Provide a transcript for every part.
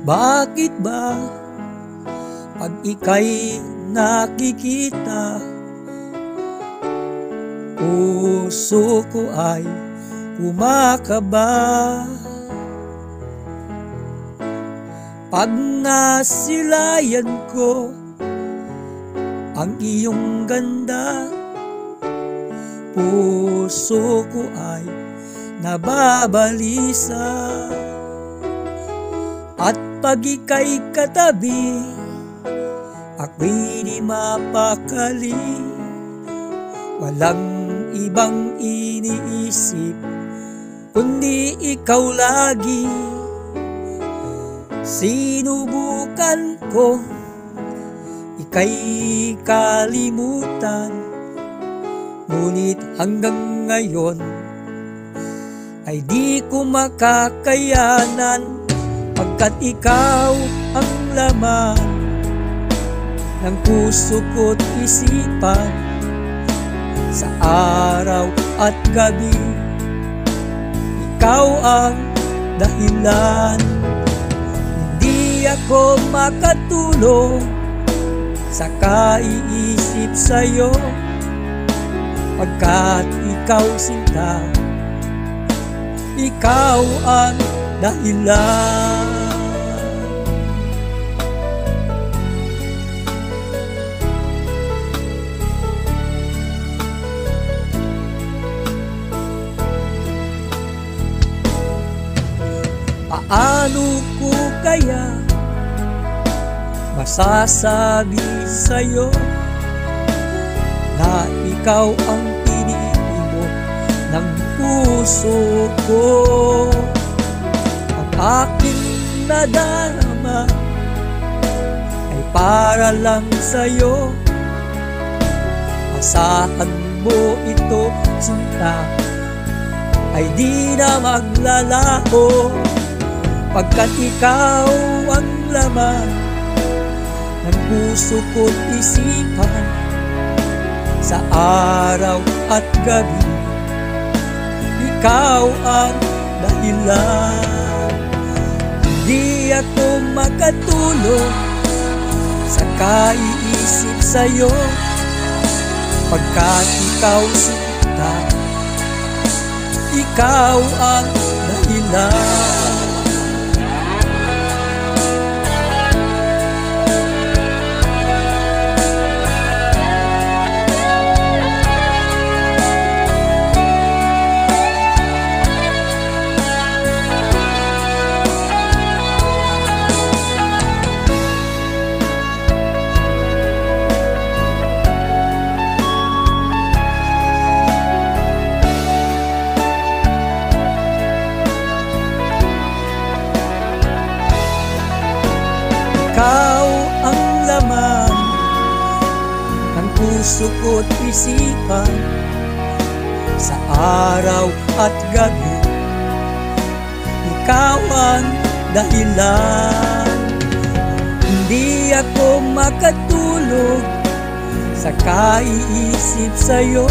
Bakit ba pag ika'y nakikita, puso ko ay kumakaba? Pag nasilayan ko ang iyong ganda, puso ko ay nababalisa. At pag ika'y katabi, ako'y di mapakali. Walang ibang iniisip kundi ikaw lagi. Sinubukan ko ika'y kalimutan, ngunit hanggang ngayon ay di ko makakayanan. Pagkat ikaw ang laman ng puso ko't isipan, sa araw at gabi, ikaw ang dahilan. Hindi ako makatulog sa kaiisip sa'yo, pagkat ikaw sinta, ikaw ang dahilan. Paano ko kaya masasabi sa'yo na ikaw ang pinili mo ng puso ko? Ang aking nadarama ay para lang sa'yo. Asahan mo ito, sinta, ay di na maglalaho. Pagkat ikaw ang laman ng puso ko't isipan, sa araw at gabi, ikaw ang dahilan. Hindi ako makatulog sa kaiisip sa'yo, pagkat ikaw sinta, ikaw ang dahilan. Ikaw ang laman ng puso ko't isipan, sa araw at gabi, ikaw ang dahilan. Hindi ako makatulog sa kaiisip sa'yo,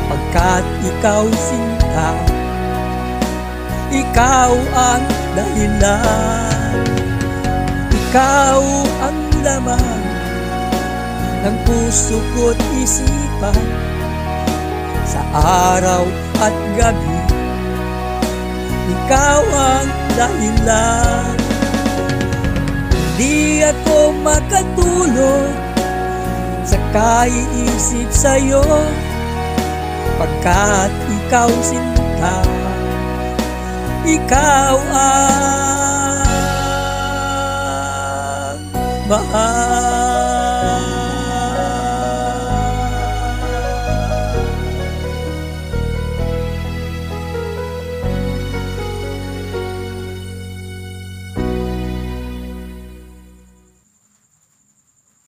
pagkat ikaw sinta, ikaw ang dahilan. Ikaw ang laman ng puso ko't isipan, sa araw at gabi, ikaw ang dahilan. Hindi ako makatulog sa kaiisip sa'yo, pagkat ikaw sinta, ikaw ang mahal.